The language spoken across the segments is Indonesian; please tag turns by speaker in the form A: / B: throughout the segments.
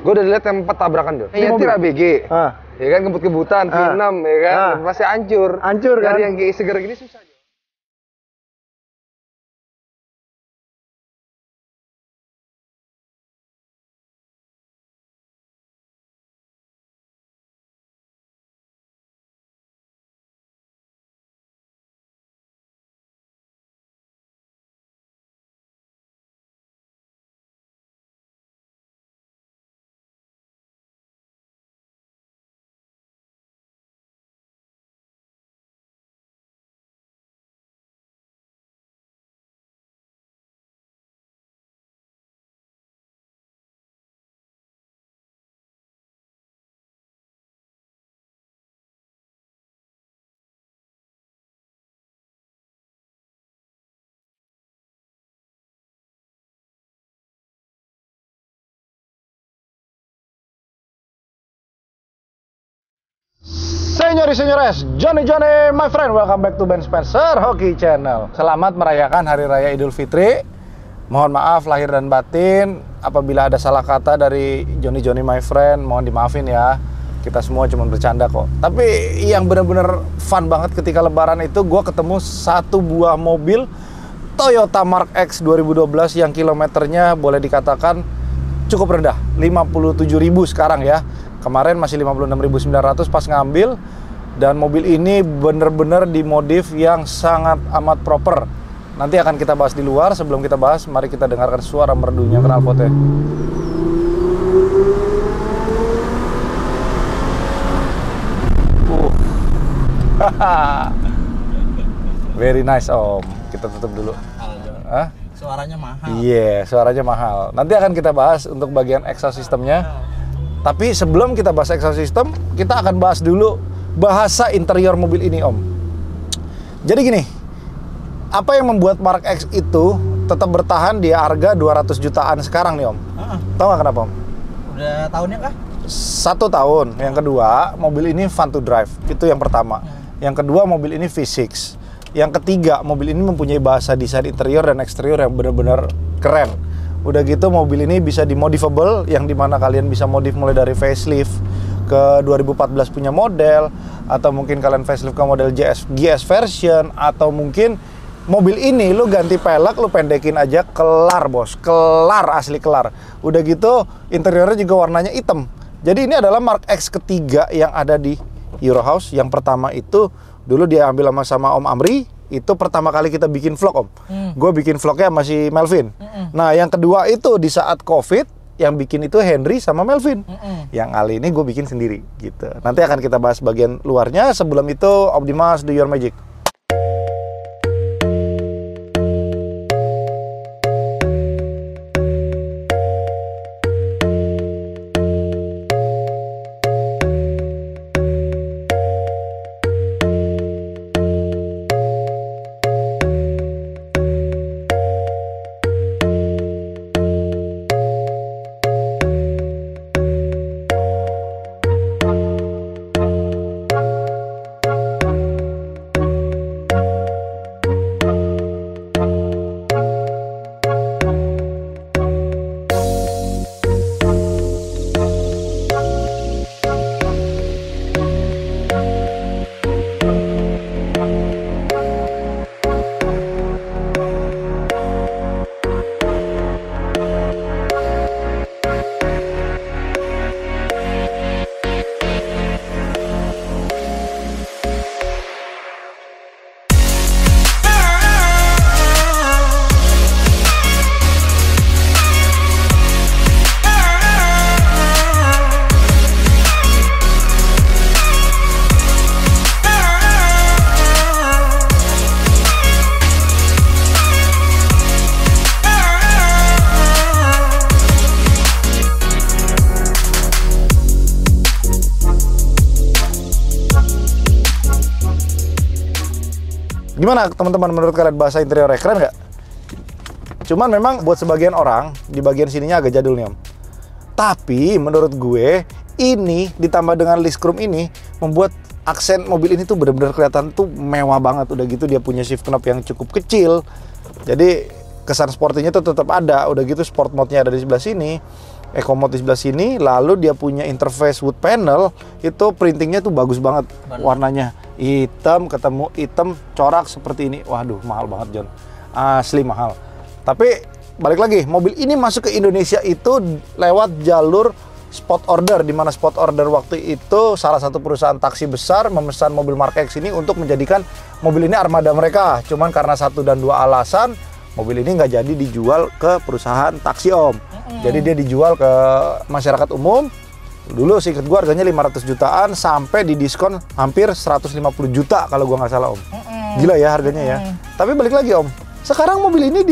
A: Gue udah lihat yang 4 tabrakan tuh. Nyetir ABG. Ya kan, kebut-kebutan, V6 ya kan. Pasti hancur.
B: Hancur kan?
A: Dari yang GI seger gini susah.
B: Senyores, Johnny, my friend, welcome back to Ben Spencer Hoki Channel. Selamat merayakan Hari Raya Idul Fitri. Mohon maaf lahir dan batin apabila ada salah kata dari Johnny, my friend. Mohon dimaafin ya. Kita semua cuma bercanda kok. Tapi yang benar-benar fun banget ketika Lebaran itu, gue ketemu satu buah mobil Toyota Mark X 2012 yang kilometernya boleh dikatakan cukup rendah, 57.000 sekarang ya. Kemarin masih 56.900 pas ngambil. Dan mobil ini bener-bener dimodif yang sangat amat proper. Nanti akan kita bahas di luar. Sebelum kita bahas, mari kita dengarkan suara merdunya knalpotnya. Very nice Om. Kita tutup dulu. Hah?
C: Suaranya mahal.
B: Iya, suaranya mahal. Nanti akan kita bahas untuk bagian exhaust systemnya. Tapi sebelum kita bahas exhaust system, kita akan bahas dulu bahasa interior mobil ini Om. Jadi gini, apa yang membuat Mark X itu tetap bertahan di harga 200 jutaan sekarang nih Om? Tahu nggak kenapa Om?
C: Udah tahunnya kah?
B: 1 tahun. Yang kedua, mobil ini fun to drive. Itu yang pertama. Yang kedua, mobil ini V6. Yang ketiga, mobil ini mempunyai bahasa desain interior dan eksterior yang benar-benar keren. Udah gitu, mobil ini bisa dimodifable, yang dimana kalian bisa modif mulai dari facelift ke 2014 punya model, atau mungkin kalian facelift ke model GS version, atau mungkin mobil ini lu ganti pelek, lu pendekin aja, kelar bos, kelar, asli kelar. Udah gitu, interiornya juga warnanya hitam. Jadi ini adalah Mark X ketiga yang ada di Eurohouse. Yang pertama itu dulu dia ambil sama Om Amri. Itu pertama kali kita bikin vlog Om. Gue bikin vlognya masih Melvin. Nah yang kedua itu di saat COVID, yang bikin itu Henry sama Melvin. Yang kali ini gue bikin sendiri gitu. Nanti akan kita bahas bagian luarnya. Sebelum itu, Optimas, do your magic. Gimana teman-teman, menurut kalian bahasa interiornya keren nggak? Cuman memang buat sebagian orang di bagian sininya agak jadul nih Om. Tapi menurut gue ini ditambah dengan list chrome ini membuat aksen mobil ini tuh benar-benar kelihatan tuh mewah banget. Udah gitu dia punya shift knob yang cukup kecil. Jadi kesan sportinya tuh tetap ada. Udah gitu sport mode-nya ada di sebelah sini, eco mode di sebelah sini, lalu dia punya interface wood panel, itu printingnya tuh bagus banget. Warnanya hitam ketemu hitam corak seperti ini. Waduh, mahal banget John. Asli mahal. Tapi balik lagi, mobil ini masuk ke Indonesia itu lewat jalur spot order, di mana spot order waktu itu salah satu perusahaan taksi besar memesan mobil Mark X ini untuk menjadikan mobil ini armada mereka. Cuman karena 1 dan 2 alasan, mobil ini nggak jadi dijual ke perusahaan taksi Om. Jadi dia dijual ke masyarakat umum. Dulu seinget gue harganya 500 jutaan sampai didiskon hampir 150 juta kalau gue nggak salah Om. Gila ya harganya ya. Tapi balik lagi Om, sekarang mobil ini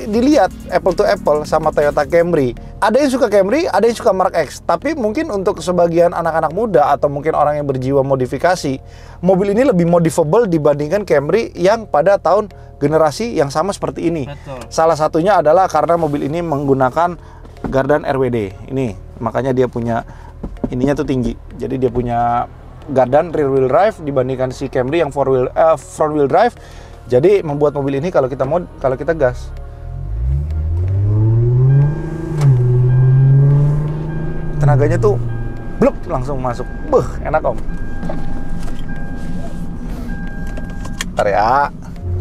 B: dilihat apple to apple sama Toyota Camry. Ada yang suka Camry, ada yang suka Mark X. Tapi mungkin untuk sebagian anak-anak muda atau mungkin orang yang berjiwa modifikasi, mobil ini lebih modifiable dibandingkan Camry yang pada tahun generasi yang sama seperti ini.
C: Betul.
B: Salah satunya adalah karena mobil ini menggunakan gardan RWD. Ini makanya dia punya ininya tuh tinggi. Jadi dia punya gardan rear wheel drive dibandingkan si Camry yang front wheel drive. Jadi membuat mobil ini kalau kita gas, tenaganya tuh bluk langsung masuk. Enak Om. Bentar ya.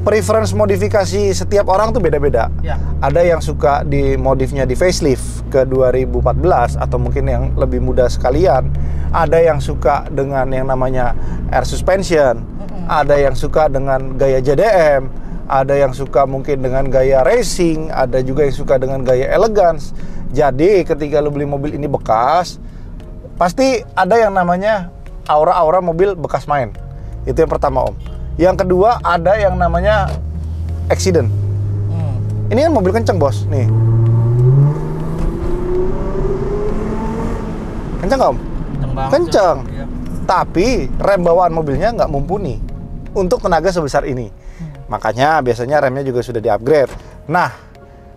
B: Preference modifikasi setiap orang tuh beda-beda.
C: Ya.
B: Ada yang suka di modifnya di facelift ke 2014 atau mungkin yang lebih muda sekalian. Ada yang suka dengan yang namanya air suspension. Ada yang suka dengan gaya JDM, ada yang suka mungkin dengan gaya racing, ada juga yang suka dengan gaya elegance. Jadi ketika lo beli mobil ini bekas, pasti ada yang namanya aura-aura mobil bekas main. Itu yang pertama Om. Yang kedua ada yang namanya accident. Ini kan mobil kenceng bos, nih. Kenceng nggak Om?
C: Kenceng banget.
B: Kenceng.
C: Iya.
B: Tapi rem bawaan mobilnya nggak mumpuni untuk tenaga sebesar ini. Makanya biasanya remnya juga sudah di-upgrade. Nah,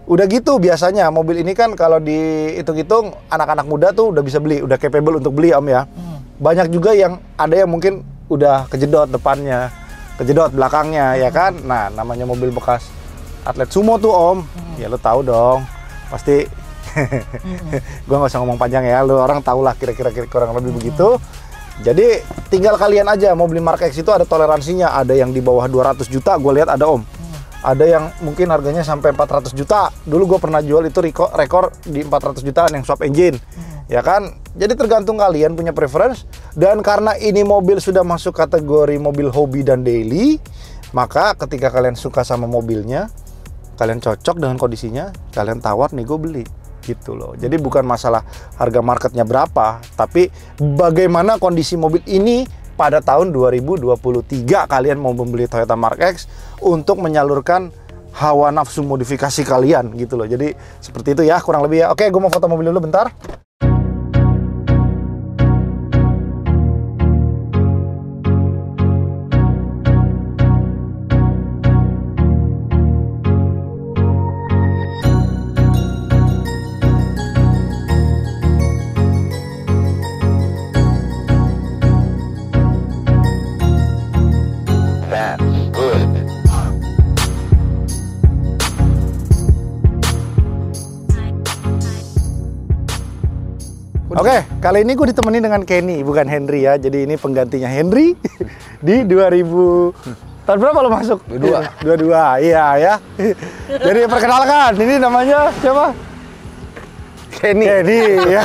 B: udah gitu biasanya mobil ini kan kalau dihitung-hitung anak-anak muda tuh udah bisa beli, udah capable untuk beli Om ya. Banyak juga yang ada yang mungkin udah kejedot depannya, kejedot belakangnya ya kan. Nah, namanya mobil bekas atlet sumo tuh Om. Ya lo tahu dong. Pasti gua nggak usah ngomong panjang ya, lo orang tahu lah kira-kira kurang lebih begitu. Jadi tinggal kalian aja mau beli Mark X itu ada toleransinya. Ada yang di bawah 200 juta, gue lihat ada Om. Ada yang mungkin harganya sampai 400 juta. Dulu gue pernah jual itu rekor di 400 jutaan yang swap engine. Ya kan? Jadi tergantung kalian punya preference. Dan karena ini mobil sudah masuk kategori mobil hobi dan daily, maka ketika kalian suka sama mobilnya, kalian cocok dengan kondisinya, kalian tawar nih gue beli. Gitu loh. Jadi bukan masalah harga marketnya berapa, tapi bagaimana kondisi mobil ini pada tahun 2023 kalian mau membeli Toyota Mark X untuk menyalurkan hawa nafsu modifikasi kalian gitu loh. Jadi seperti itu ya kurang lebih ya. Oke, gue mau foto mobil dulu bentar. Oke, kali ini gue ditemenin dengan Kenny, bukan Henry ya. Jadi ini penggantinya Henry di 2000. Tahun berapa lo masuk? 22. Iya ya. Jadi perkenalkan, ini namanya siapa? Kenny ya.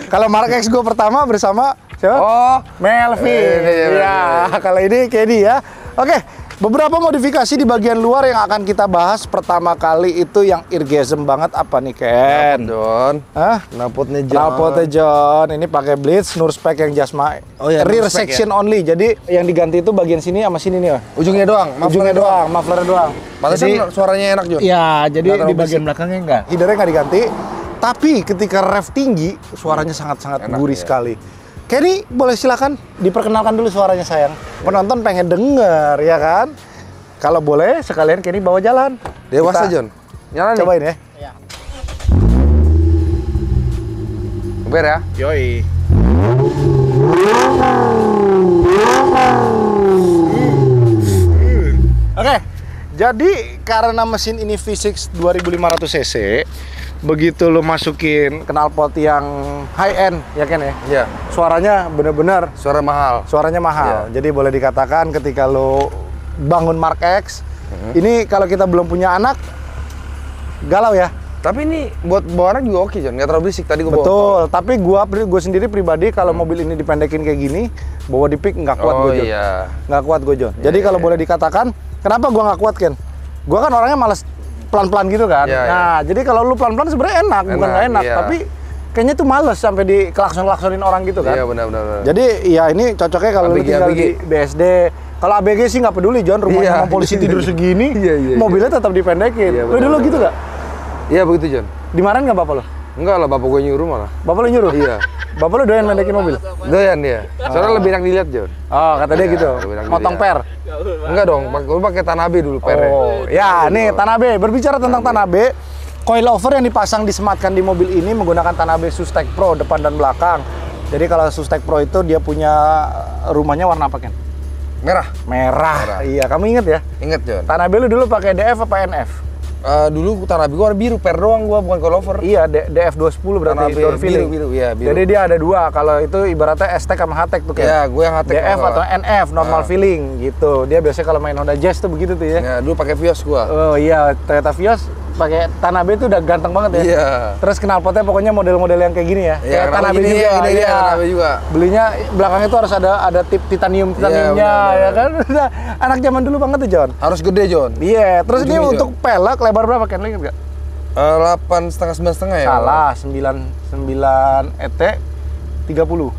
B: Kalau Mark X gue pertama bersama siapa?
A: Oh,
B: Melvin. Iya, kalau ini Kenny ya. Oke. Beberapa modifikasi di bagian luar yang akan kita bahas. Pertama kali itu yang eargasm banget apa nih Ken?
A: John.
B: Hah?
A: Knalpotnya John.
B: Knalpotnya John. Ini pakai blitz, nur spec yang just rear section ya? Only. Jadi yang diganti itu bagian sini sama sini nih.
A: Ujungnya doang.
B: Ujungnya doang, mufflernya doang.
A: Pantesan suaranya enak John.
B: Iya, jadi di bagian
C: belakangnya enggak.
B: Headernya nggak diganti. Tapi ketika rev tinggi, suaranya sangat-sangat gurih sekali. Kenny, boleh silakan diperkenalkan dulu suaranya sayang. Penonton pengen denger, ya kan? Kalau boleh, sekalian Kenny bawa jalan.
A: Dewasa John. Nyala nih.
B: Cobain ya.
C: Iya.
A: Ber ya.
B: Yoi. Oke, jadi karena mesin ini V6 2500 cc, begitu lo masukin knalpot yang high end, ya kan ya?
A: Iya.
B: Suaranya bener-bener
A: Suara mahal.
B: suaranya mahal.
A: Iya.
B: Jadi boleh dikatakan ketika lo bangun Mark X, ini kalau kita belum punya anak, galau ya.
A: Tapi ini buat bawa anak juga oke, Jon. Nggak terlalu berisik. Tadi gue bawa.
B: Betul, tapi gue sendiri pribadi kalau mobil ini dipendekin kayak gini, bawa di pick nggak kuat gue, Jon.
A: Iya.
B: Nggak kuat gue, Jon. Jadi kalau boleh dikatakan, kenapa gue nggak kuat, Ken? Gue kan orangnya males pelan-pelan gitu kan.
A: Iya,
B: Nah, jadi kalau lu pelan-pelan sebenarnya enak, bukan nggak enak.
A: iya.
B: Tapi kayaknya tuh males sampai di klakson-klaksonin orang gitu kan.
A: Iya, benar.
B: Jadi ya ini cocoknya kalau lu
A: ABG.
B: tinggal di BSD. Kalau ABG sih nggak peduli, John. Rumahnya
A: Iya.
B: sama polisi tidur segini,
A: Iya.
B: mobilnya tetap dipendekin.
A: Iya,
B: Lu dulu
A: benar.
B: gitu gak?
A: Iya, begitu, Jon.
B: Dimarahin nggak bapak lo?
A: Enggak lah, bapak gue nyuruh malah.
B: Bapak lo nyuruh?
A: Iya.
B: Bapak lo doyan pendekin mobil?
A: Doyan dia. Soalnya lebih enak dilihat, Jon.
B: Oh, kata dia
A: Iya,
B: gitu.
A: lebih enak
B: Motong
A: dilihat.
B: per.
A: Enggak dong, gue pakai Tanabe dulu pernya.
B: Oh, ya nih Tanabe. Berbicara tentang Tanabe, coilover yang dipasang disematkan di mobil ini menggunakan Tanabe Sustek Pro depan dan belakang. Jadi kalau Sustek Pro itu dia punya rumahnya warna apa, Ken?
A: Merah.
B: Merah. Iya, kamu inget ya?
A: Ingat, Jon.
B: Tanabe lu dulu pakai DF apa NF?
A: Dulu Tanabe gue warna biru, per doang gue, bukan coilover.
B: Iya, DF 210 berarti
A: Tanabe
B: door filling.
A: biru, iya, biru.
B: Jadi dia ada dua. Kalau itu ibaratnya STEK sama HTEK tuh, Ken.
A: Iya, gue yang HTEK.
B: DF atau NF, normal filling gitu. Dia biasanya kalau main Honda Jazz tuh begitu tuh ya.
A: Ya, dulu pakai Vios gue.
B: Oh iya, Toyota Vios pakai Tanabe itu udah ganteng banget ya.
A: Iya.
B: Terus knalpotnya pokoknya model-model yang kayak gini ya.
A: Iya,
B: Kayak Tanabe
A: ini,
B: juga.
A: ini,
B: Iya.
A: Tanabe juga.
B: Belinya belakangnya itu harus ada titaniumnya
A: benar.
B: ya kan. Udah anak zaman dulu banget tuh, John.
A: Harus gede, Jon.
B: Iya, terus ini
A: Ujungnya,
B: untuk pelek lebar berapa, Ken? Lu inget nggak?
A: 8,5 9,5 ya?
B: Salah, 9 ET 30.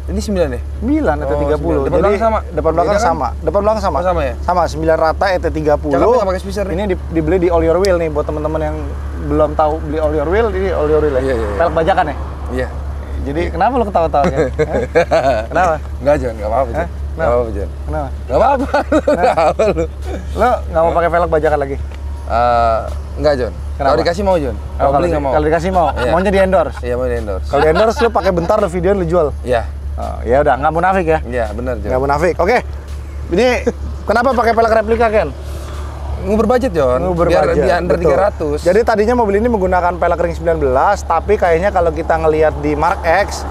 A: Ini 9 ya?
B: 9 ET 30.
A: 9. Depan belakang sama?
B: Depan belakang
A: Beda kan?
B: sama. Depan belakang sama.
A: Oh, sama ya?
B: Sama 9 rata ET 30.
A: Cakep nggak pakai spacer nih?
B: Ini dibeli di All Your Wheel nih buat teman-teman yang belum tahu beli All Your Wheel, ini All Your Wheel ya.
A: Iya, iya.
B: Pelek bajakan ya?
A: Iya.
B: Jadi kenapa lu ketawa-tawa ya? Kenapa?
A: Enggak, Jon, enggak apa-apa, Jon.
B: Hah?
A: Enggak apa-apa, Jon.
B: Kenapa?
A: Enggak apa-apa. Enggak apa lu.
B: Lo nggak mau pakai velg bajakan lagi?
A: Enggak, Jon.
B: Kenapa?
A: Kalau dikasih mau, Jon. Kalau beli enggak mau.
B: Kalau dikasih mau,
A: Iya.
B: maunya di endorse.
A: Iya, mau di endorse.
B: Kalau di endorse lu pakai bentar lu videoin lu jual.
A: Iya.
B: Oh, ya udah, nggak munafik ya?
A: Iya, benar, Jon.
B: Nggak munafik. Oke. Ini kenapa pakai pelek replika, Ken?
A: Nguber budget, Jon.
B: Nguber
A: Biar
B: budget,
A: di under
B: betul.
A: 300.
B: Jadi tadinya mobil ini menggunakan pelek ring 19, tapi kayaknya kalau kita ngelihat di Mark X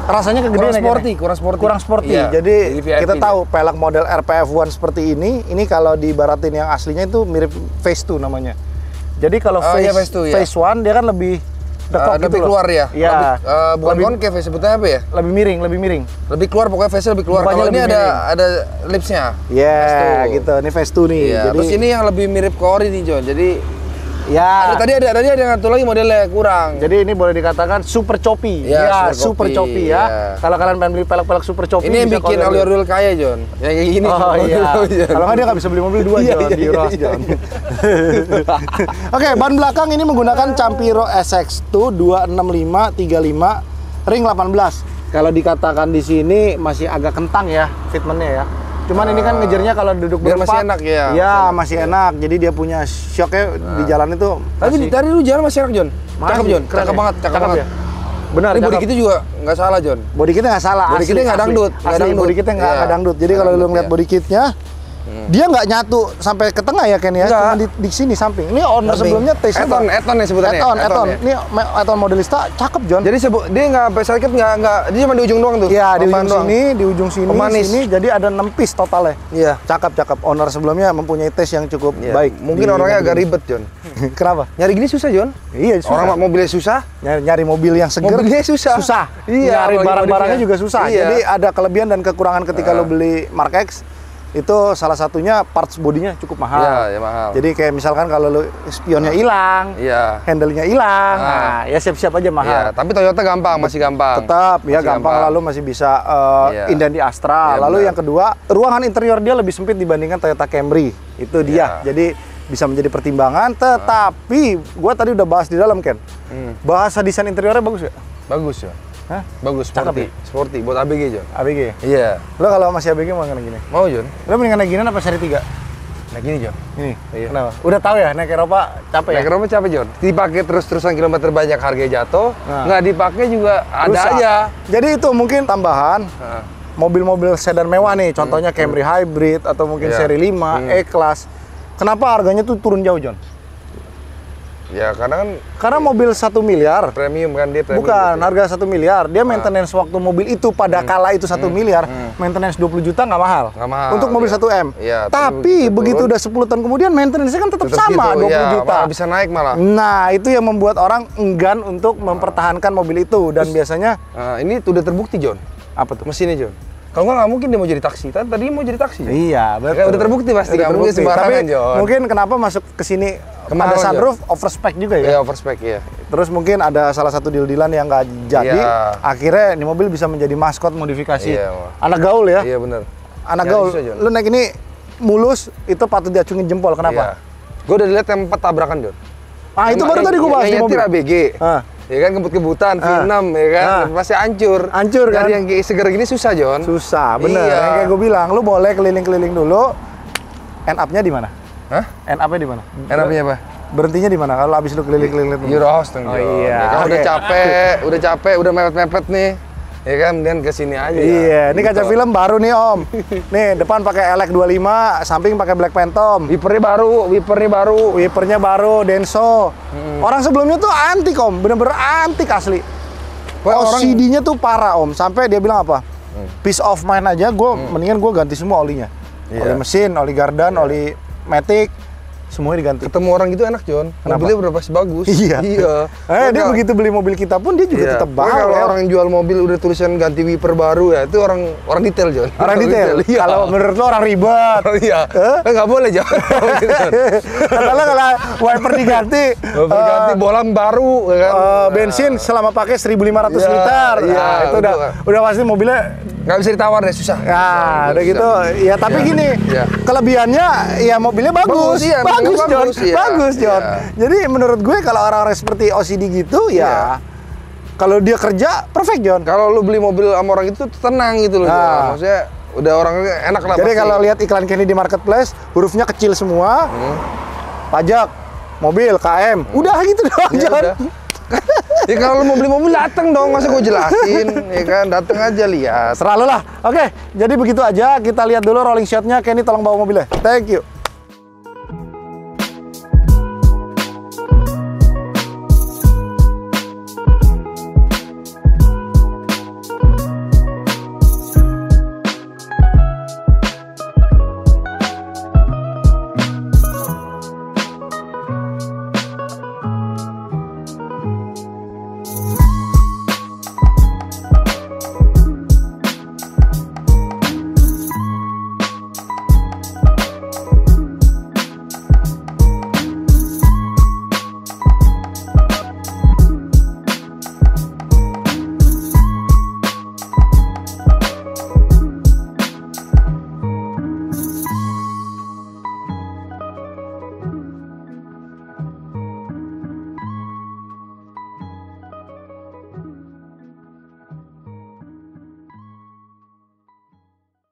B: rasanya kegedean
A: kurang
B: ya, Ken,
A: sporty,
B: ya?
A: kurang sporty.
B: Kurang sporty.
A: Iya,
B: Jadi
A: VIP
B: kita
A: dia.
B: tahu pelek model RPF1 seperti ini kalau diibaratin yang aslinya itu mirip Phase 2 namanya. Jadi kalau
A: Oh,
B: Phase,
A: iya, Phase 2, ya.
B: Phase 1 dia kan lebih dekok gitu
A: lebih
B: loh.
A: keluar ya?
B: Iya.
A: Bukan
B: Lebih-
A: concave ya, sebutnya apa ya?
B: lebih miring.
A: Lebih keluar, pokoknya face lebih keluar.
B: Mukanya
A: Kalau ini
B: lebih
A: ada lipsnya.
B: Iya,
A: Phase 2.
B: gitu. Ini Phase 2 nih.
A: Iya,
B: Jadi
A: terus ini yang lebih mirip ke ori nih, Jon. Jadi
B: ya.
A: tadi ada yang satu lagi modelnya kurang.
B: Jadi ini boleh dikatakan super choppy.
A: Iya,
B: Ya,
A: super
B: super
A: choppy,
B: choppy ya.
A: iya.
B: Kalau kalian pengen beli pelek-pelek super choppy,
A: Ini yang
B: bisa
A: bikin
B: call
A: All Your Wheel kaya, Jon. Yang kayak gini.
B: Oh iya. Kalau nggak dia nggak bisa beli mobil dua,
A: Iya,
B: John,
A: iya,
B: di
A: iya,
B: Ross,
A: iya,
B: John. Oke, ban belakang ini menggunakan Campiro SX2 265/35 ring 18. Kalau dikatakan di sini masih agak kentang ya fitmentnya ya. Cuman ini kan ngejarnya kalau duduk
A: Biar
B: berempat.
A: masih enak ya.
B: Iya, masih enak. Jadi dia punya shocknya di jalan itu.
A: Tapi
B: masih-
A: tadi lu jalan masih enak, Jon.
B: masih
A: Cakep, Jon.
B: keren
A: Cakep
B: ya?
A: banget, cakep banget.
B: ya? Benar,
A: Ini body
B: cakep.
A: kita juga nggak salah, Jon.
B: Body kitnya nggak salah.
A: Body kitnya nggak dangdut, nggak
B: Asli,
A: dangdut.
B: body kitnya nggak
A: Iya.
B: dangdut. Jadi
A: Nggak
B: kalau lu
A: dangdut,
B: ngeliat
A: iya.
B: body kitnya, dia nggak nyatu sampai ke tengah ya, Ken ya.
A: Nggak.
B: Cuma di sini samping. Ini owner sebelumnya Taste
A: Eton ya sebutannya.
B: Eton.
A: ya.
B: Ini Eton modelista cakep, John.
A: Jadi dia nggak sampai sakit, nggak, dia cuma di ujung doang tuh.
B: Iya, di
A: Papan
B: ujung
A: doang.
B: sini, di ujung sini,
A: Pemanis.
B: sini. Jadi ada 6 piece totalnya.
A: Iya.
B: Cakep. Owner sebelumnya mempunyai taste yang cukup
A: Iya.
B: baik.
A: Mungkin
B: di
A: orangnya
B: mobil
A: agak
B: ini.
A: ribet, Jon.
B: Kenapa?
A: Nyari gini susah, Jon.
B: Iya, susah.
A: Orang mobilnya susah.
B: nyari mobil yang seger.
A: Mobilnya susah.
B: Susah.
A: Iya,
B: Nyari
A: apalagi
B: barang-barangnya
A: modifnya.
B: juga susah.
A: Iya.
B: Jadi ada kelebihan dan kekurangan ketika lo beli Mark X. Itu salah satunya parts bodinya cukup mahal.
A: Iya, ya mahal.
B: Jadi kayak misalkan kalau lo spionnya hilang,
A: Iya.
B: handle-nya hilang,
A: Ah.
B: nah ya siap-siap aja
A: Iya,
B: mahal.
A: tapi Toyota gampang, masih gampang.
B: Tetap ya
A: Masih
B: gampang, lalu masih bisa
A: Iya.
B: inden di Astra.
A: Iya,
B: Lalu
A: benar.
B: yang kedua, ruangan interior dia lebih sempit dibandingkan Toyota Camry. Itu dia.
A: Iya.
B: Jadi bisa menjadi pertimbangan, tetapi gua tadi udah bahas di dalam, Ken. Bahasa desain interiornya bagus ya?
A: Bagus, Jon.
B: Hah?
A: Bagus,
B: Cakep
A: sporty. Sporty buat ABG, Jon.
B: ABG.
A: Iya.
B: Lo kalau masih ABG mau kayak gini?
A: Mau, Jon?
B: Lo mendingan naik ginian apa seri 3?
A: Nah, gini, Jon.
B: Ini.
A: Iya.
B: Kenapa? Udah tahu ya naik Eropa capek ya?
A: Naik Eropa capek, Jon. Dipakai terus-terusan kilometer banyak, harganya jatuh.
B: Nah.
A: Nggak dipakai juga ada
B: Rusak.
A: aja.
B: Jadi itu mungkin tambahan
A: Nah.
B: mobil-mobil sedan mewah nih, contohnya Camry Hybrid atau mungkin
A: Iya.
B: seri 5, E-Class. Kenapa harganya tuh turun jauh, John?
A: Ya
B: Karena mobil 1 miliar.
A: premium kan dia premium.
B: Bukan,
A: gitu.
B: harga 1 miliar. Dia maintenance waktu mobil itu pada kala itu 1 miliar, maintenance 20 juta nggak mahal.
A: Nggak mahal,
B: Untuk mobil
A: iya.
B: 1M.
A: Iya,
B: Tapi begitu udah 10 tahun kemudian maintenance-nya kan tetap sama,
A: gitu,
B: 20
A: ya,
B: juta.
A: malah bisa naik malah.
B: Nah, itu yang membuat orang enggan untuk mempertahankan mobil itu dan biasanya
A: Nah, ini udah terbukti, John.
B: apa tuh?
A: Mesinnya, John. Kalau nggak mungkin dia mau jadi taksi. Tadi mau jadi taksi.
B: Iya, betul.
A: Ya, udah terbukti pasti,
B: Udah
A: nggak mungkin
B: terbukti.
A: sembarangan,
B: Tapi
A: John.
B: mungkin kenapa masuk ke sini
A: Kemahal,
B: ada sunroof, overspec juga ya?
A: Ya, overspec ya.
B: Terus mungkin ada salah satu deal-dealan yang nggak jadi,
A: Iya.
B: akhirnya ini mobil bisa menjadi maskot modifikasi.
A: Iya, Wak.
B: Anak gaul ya?
A: Iya benar.
B: Anak
A: Ya,
B: gaul,
A: bisa, John.
B: lu naik ini mulus, itu patut diacungin jempol, kenapa?
A: Gue udah lihat yang 4 tabrakan, John.
B: Ah, itu baru tadi gue bahas di
A: yang
B: mobil.
A: nyetir ABG.
B: Ah.
A: Ya kan kebut-kebutan, V6 ya kan, pasti hancur.
B: Hancur, kan?
A: Dari yang kayak seger gini susah, John.
B: Susah, bener.
A: Iya.
B: Yang kayak gue bilang, lu boleh keliling-keliling dulu, end up-nya di mana?
A: Hah?
B: End up-nya di mana?
A: Enaknya apa?
B: Berhentinya di mana? Kalau abis lu keliling-keliling
A: Euro House dong,
B: Oh,
A: John.
B: iya.
A: Ya kan
B: Oke.
A: udah capek, udah mepet-mepet nih. Ya kan, kemudian ke sini aja.
B: Iya, ini kaca
A: Gitu.
B: film baru nih Om. Nih, depan pakai Elec 25, samping pakai Black Phantom.
A: Wipernya baru.
B: Wipernya baru, Denso. Orang sebelumnya tuh antik Om, bener-bener antik asli.
A: Wah,
B: OCD-nya tuh parah Om, sampai dia bilang apa? Peace of mind aja, mendingan gue ganti semua olinya.
A: Iya.
B: Oli mesin, oli gardan, oli matic, semuanya diganti.
A: Ketemu orang gitu enak, John.
B: Kenapa?
A: Mobilnya udah pasti bagus.
B: Iya.
A: Iya.
B: Dia begitu beli mobil kita pun dia juga
A: Iya.
B: tetap
A: Pokoknya kalau
B: bawel.
A: orang yang jual mobil udah tulisan ganti wiper baru ya, itu orang detail, John.
B: Orang detail.
A: Iya.
B: Kalau menurut lo orang ribet.
A: Iya. Nggak boleh, John.
B: Kata lo kalau wiper diganti,
A: Wiper ganti, bolam baru, ya kan.
B: bensin selama pakai 1.500
A: Iya,
B: liter.
A: iya,
B: Nah, itu udah pasti mobilnya.
A: Nggak bisa ditawar deh, susah.
B: Ya, udah
A: Nggak
B: gitu.
A: bisa.
B: Ya, tapi gini,
A: Iya.
B: kelebihannya ya mobilnya bagus.
A: Bagus, iya,
B: bagus,
A: mobilnya
B: John.
A: bagus, iya.
B: Bagus, John.
A: Iya.
B: Jadi menurut gue kalau orang-orang seperti OCD gitu
A: Iya.
B: ya kalau dia kerja perfect, John.
A: Kalau lu beli mobil sama orang itu tenang gitu loh,
B: Nah.
A: John. Maksudnya udah orangnya enak lah.
B: Jadi
A: pasti.
B: kalau lihat iklan Kenny di marketplace, hurufnya kecil semua. Pajak, mobil, KM. Udah gitu doang,
A: Ya
B: John.
A: udah. Ya kalau lu mau beli mobil datang dong, masa gue jelasin, ya kan, datang aja lihat.
B: Selalu lah. Oke, jadi begitu aja. Kita lihat dulu rolling shotnya. Kenny tolong bawa mobilnya. Thank you.